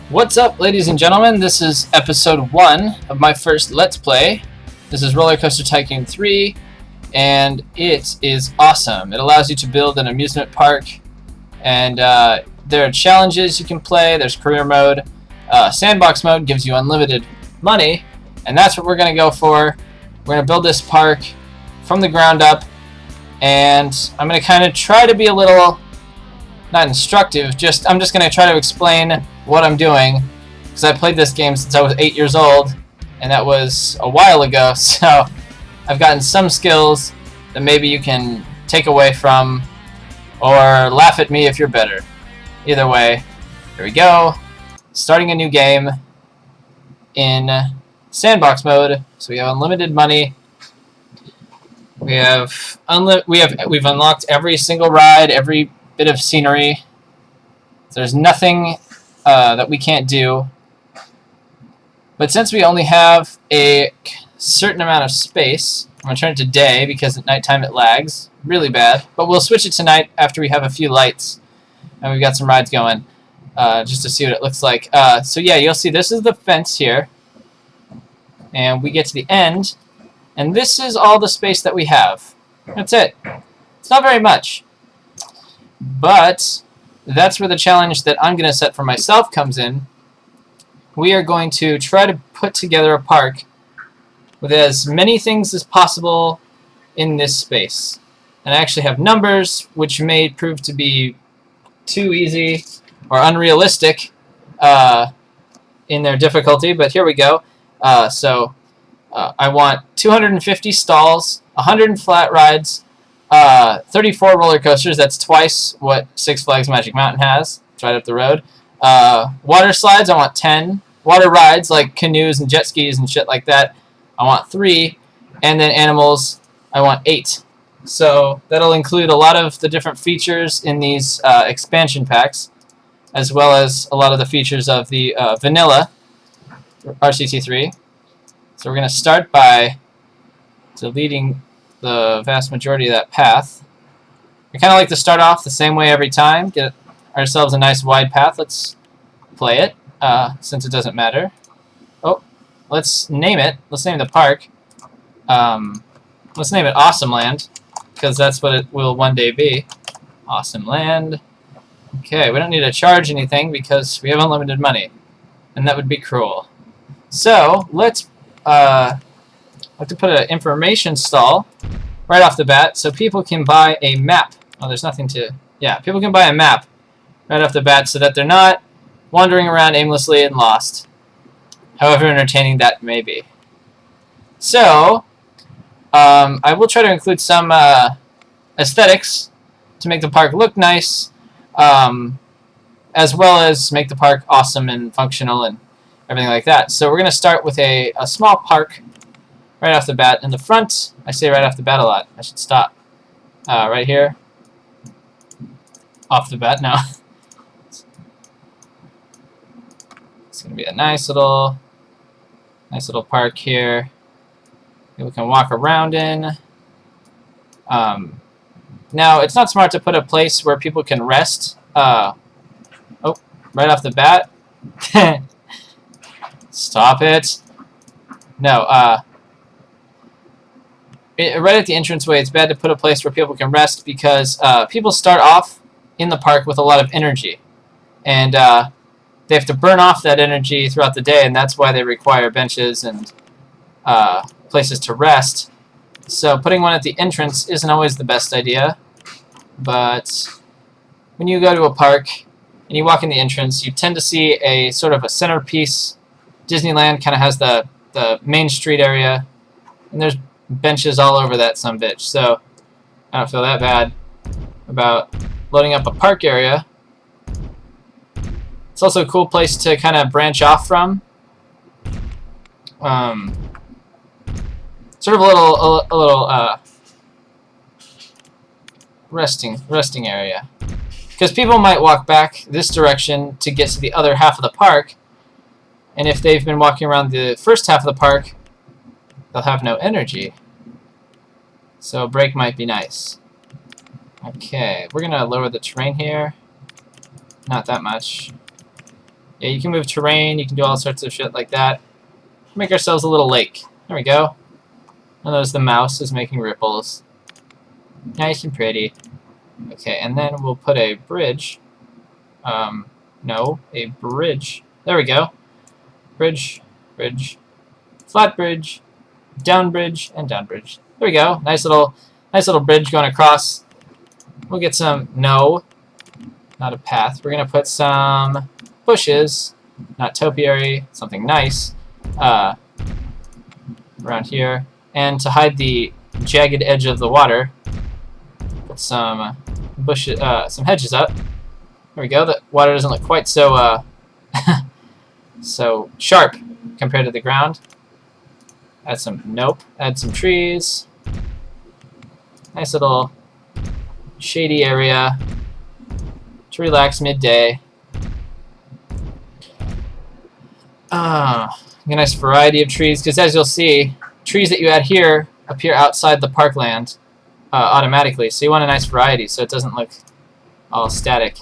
What's up, ladies and gentlemen? This is episode 1 of my first Let's Play. This is Coaster Tycoon 3, and it is awesome. It allows you to build an amusement park, and there are challenges you can play. There's career mode. Sandbox mode gives you unlimited money, and that's what we're going to go for. We're going to build this park from the ground up, and I'm going to kind of try to be a little, not instructive, I'm just going to try to explain what I'm doing, because I played this game since I was 8 years old, and that was a while ago, so I've gotten some skills that maybe you can take away from, or laugh at me if you're better. Either way, here we go. Starting a new game in sandbox mode, so we have unlimited money. We've unlocked every single ride, every bit of scenery. There's nothing that we can't do. But since we only have a certain amount of space, I'm going to turn it to day because at nighttime it lags really bad. But we'll switch it to night after we have a few lights and we've got some rides going, just to see what it looks like. So yeah, you'll see this is the fence here. And we get to the end. And this is all the space that we have. That's it. It's not very much. But that's where the challenge that I'm going to set for myself comes in. We are going to try to put together a park with as many things as possible in this space. And I actually have numbers, which may prove to be too easy or unrealistic in their difficulty, but here we go. I want 250 stalls, 100 flat rides, 34 roller coasters. That's twice what Six Flags Magic Mountain has. It's right up the road. Water slides, I want 10. Water rides like canoes and jet skis and shit like that, I want 3. And then animals, I want 8. So that'll include a lot of the different features in these expansion packs, as well as a lot of the features of the vanilla RCT3. So we're going to start by deleting the vast majority of that path. We kind of like to start off the same way every time, get ourselves a nice wide path. Let's play it, since it doesn't matter. Oh, let's name it. Let's name the park. Let's name it Awesome Land, because that's what it will one day be. Awesome Land. Okay, we don't need to charge anything because we have unlimited money, and that would be cruel. So let's have to put an information stall right off the bat so people can buy a map. Oh, there's nothing to... Yeah, people can buy a map right off the bat so that they're not wandering around aimlessly and lost, however entertaining that may be. So, I will try to include some aesthetics to make the park look nice, as well as make the park awesome and functional and everything like that. So we're going to start with a small park right off the bat. In the front, I say right off the bat a lot. I should stop. Right here. Off the bat now. It's going to be a nice little park here. We can walk around in. Now, it's not smart to put a place where people can rest. Oh, right off the bat. Stop it. No, right at the entranceway, it's bad to put a place where people can rest because people start off in the park with a lot of energy. And they have to burn off that energy throughout the day, and that's why they require benches and places to rest. So putting one at the entrance isn't always the best idea. But when you go to a park and you walk in the entrance, you tend to see a sort of a centerpiece. Disneyland kind of has the main street area, and there's benches all over that sumbitch, so I don't feel that bad about loading up a park area. It's also a cool place to kind of branch off from. Sort of a little resting area, because people might walk back this direction to get to the other half of the park. And if they've been walking around the first half of the park, they'll have no energy. So a break might be nice. Okay, we're going to lower the terrain here. Not that much. Yeah, you can move terrain. You can do all sorts of shit like that. Make ourselves a little lake. There we go. Notice the mouse is making ripples. Nice and pretty. Okay, and then we'll put a bridge. No, a bridge. There we go. Bridge, bridge, flat bridge, down bridge, and down bridge. There we go. Nice little bridge going across. We'll get some, no, not a path. We're gonna put some bushes, not topiary, something nice, around here. And to hide the jagged edge of the water, put some bushes, some hedges up. There we go. The water doesn't look quite so so sharp compared to the ground. Add some, nope. Add some trees. Nice little shady area to relax midday. A nice variety of trees, because as you'll see, trees that you add here appear outside the parkland automatically. So you want a nice variety so it doesn't look all static.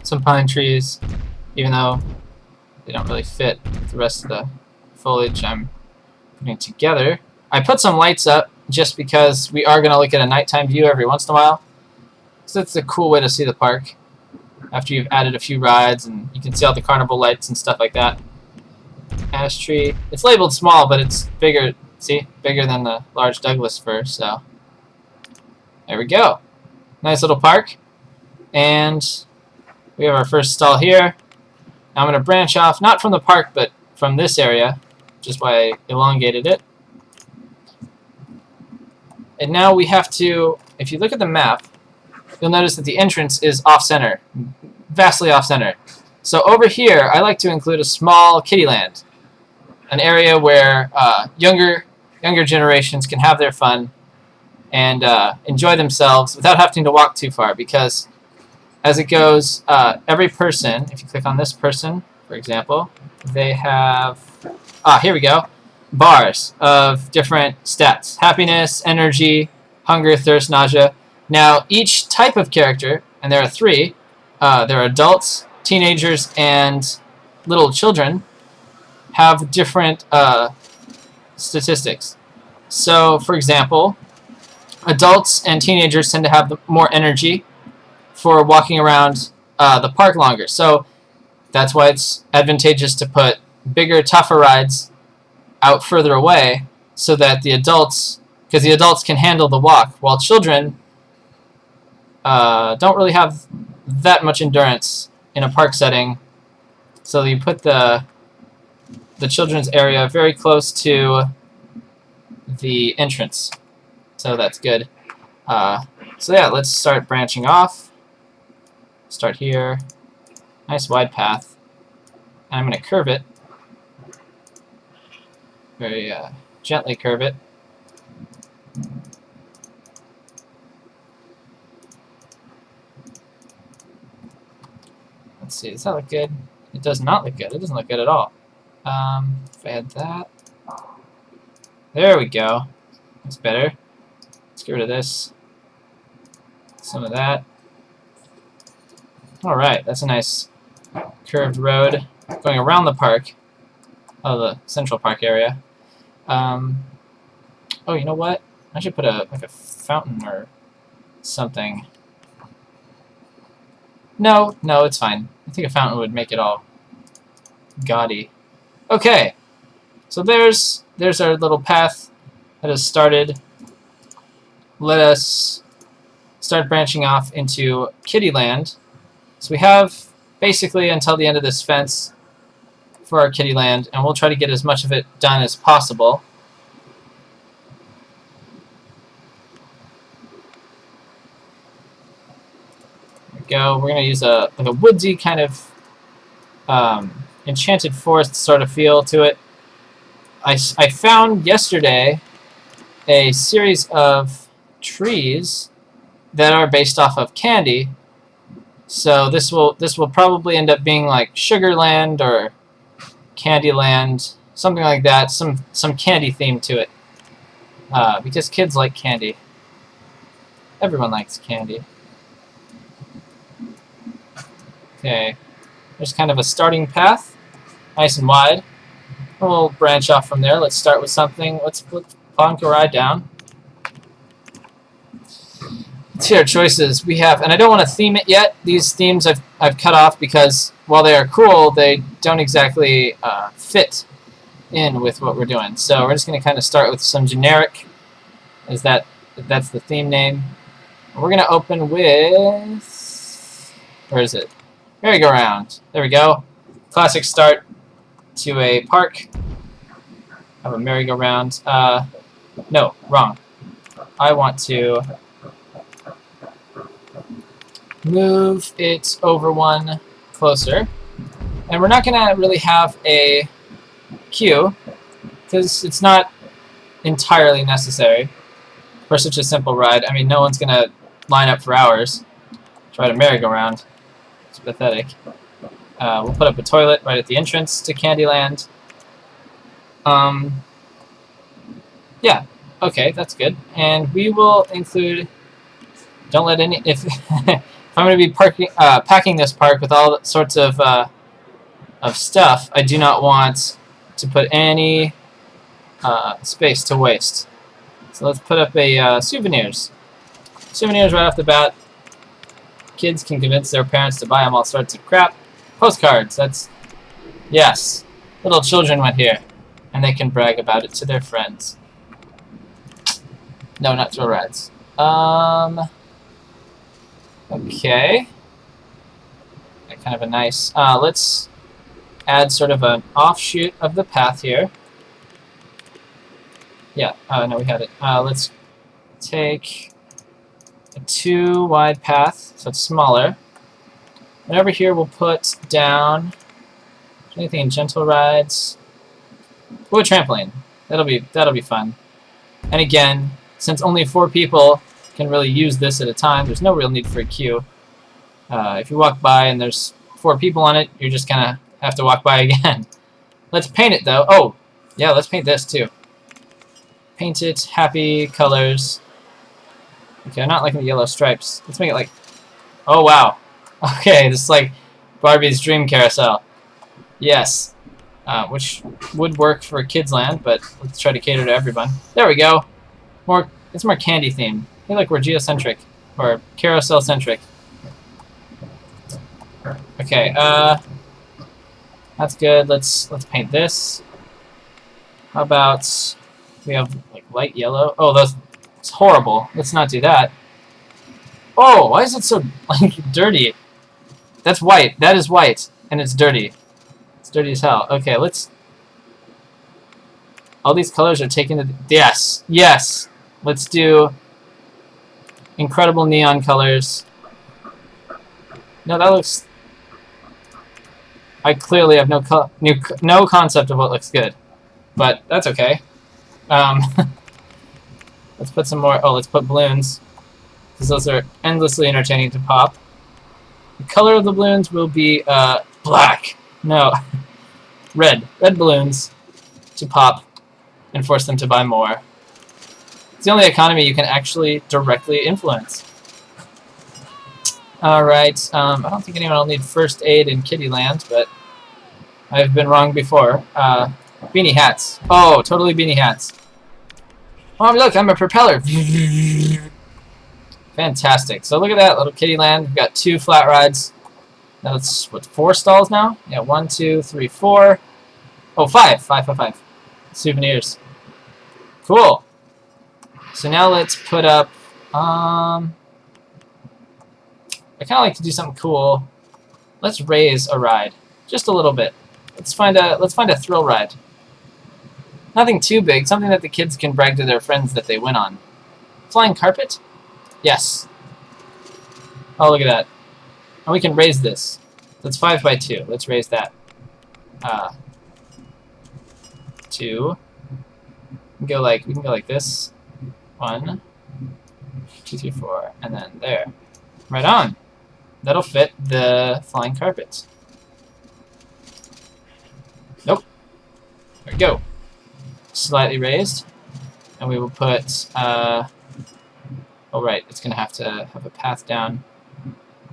Some pine trees, even though they don't really fit with the rest of the foliage I'm putting together. I put some lights up just because we are going to look at a nighttime view every once in a while. So that's a cool way to see the park after you've added a few rides, and you can see all the carnival lights and stuff like that. Ash tree. It's labeled small, but it's bigger. See? Bigger than the large Douglas fir, so there we go. Nice little park. And we have our first stall here. Now I'm going to branch off, not from the park, but from this area, which is why I elongated it. And now we have to, if you look at the map, you'll notice that the entrance is off-center, vastly off-center. So over here, I like to include a small kiddieland, an area where younger generations can have their fun and enjoy themselves without having to walk too far. Because as it goes, every person, if you click on this person, for example, they have, here we go, bars of different stats: happiness, energy, hunger, thirst, nausea. Now, each type of character, and there are 3, there are adults, teenagers, and little children, have different statistics. So, for example, adults and teenagers tend to have more energy for walking around the park longer. So that's why it's advantageous to put bigger, tougher rides out further away so that the adults, because the adults can handle the walk, while children don't really have that much endurance in a park setting. So you put the children's area very close to the entrance. So that's good. So yeah, let's start branching off. Start here. Nice wide path. And I'm going to curve it. Very gently curve it. Let's see, does that look good? It does not look good. It doesn't look good at all. If I had that. There we go. That's better. Let's get rid of this. Some of that. Alright, that's a nice curved road going around the park. Oh, the Central Park area. Oh, you know what? I should put like a fountain or something. No, it's fine. I think a fountain would make it all gaudy. Okay, so there's our little path that has started. Let us start branching off into Kiddieland. So we have basically until the end of this fence for our Kiddieland, and we'll try to get as much of it done as possible. There we go. We're going to use like a woodsy kind of enchanted forest sort of feel to it. I found yesterday a series of trees that are based off of candy. So this will probably end up being like Sugarland or Candyland, something like that. Some candy theme to it, because kids like candy. Everyone likes candy. Okay, There's kind of a starting path, nice and wide. We'll branch off from there. Let's start with something. Let's plonk a ride down. Let's see our choices. We have, and I don't want to theme it yet. These themes I've cut off because while they are cool, they don't exactly fit in with what we're doing. So we're just going to kind of start with some generic. That's the theme name. And we're going to open with, where is it? Merry-go-round. There we go. Classic start to a park. Have a merry-go-round. No, wrong. I want to move it over one closer. And we're not going to really have a queue because it's not entirely necessary for such a simple ride. I mean, no one's going to line up for hours to ride a merry-go-round. It's pathetic. We'll put up a toilet right at the entrance to Candyland. Yeah, okay, that's good. And we will include, don't let any, if I'm going to be packing this park with all sorts of stuff, I do not want to put any space to waste. So let's put up a souvenirs. Souvenirs right off the bat. Kids can convince their parents to buy them all sorts of crap. Postcards, yes. Little children went here, and they can brag about it to their friends. No, not thrill rides. Okay. Kind of a nice, let's add sort of an offshoot of the path here. Yeah, no, we had it. Let's take a 2 wide path, so it's smaller. And over here we'll put down anything gentle rides. Ooh, a trampoline. That'll be fun. And again, since only 4 people can really use this at a time, there's no real need for a queue. If you walk by and there's 4 people on it, you're just gonna have to walk by again. Let's paint it though. Oh, yeah, let's paint this too. Paint it happy colors. Okay, I'm not liking the yellow stripes. Let's make it like, oh wow. Okay, this is like Barbie's Dream Carousel. Yes, which would work for Kids Land, but let's try to cater to everyone. There we go. It's more candy themed. I feel like we're geocentric or carousel centric. Okay, that's good. Let's paint this. How about we have like light yellow? Oh, it's horrible. Let's not do that. Oh, why is it so like dirty? That's white. That is white, and it's dirty. It's dirty as hell. Okay, let's. All these colors are taken to. Yes, yes. Let's do incredible neon colors. No, that looks. I clearly have no concept of what looks good, but that's okay. Let's put some more. Oh, let's put balloons, because those are endlessly entertaining to pop. The color of the balloons will be black. No, red. Red balloons to pop and force them to buy more. It's the only economy you can actually directly influence. Alright, I don't think anyone will need first aid in Kiddieland, but I've been wrong before. Beanie hats. Oh, totally beanie hats. Oh, look, I'm a propeller. Fantastic. So look at that, little Kiddieland. We've got 2 flat rides. That's, what, 4 stalls now? Yeah, 1, 2, 3, 4. Oh, 5. 5. Souvenirs. Cool. So now let's put up, I kind of like to do something cool. Let's raise a ride. Just a little bit. Let's find a thrill ride. Nothing too big, something that the kids can brag to their friends that they went on. Flying carpet? Yes. Oh, look at that. And we can raise this. That's 5 by 2. Let's raise that. 2. We can go like this. 1, 2, 3, 4, and then there. Right on. That'll fit the flying carpet. Nope. There we go. Slightly raised. And we will put, oh right, it's going to have a path down.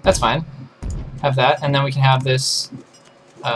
That's fine. Have that, and then we can have this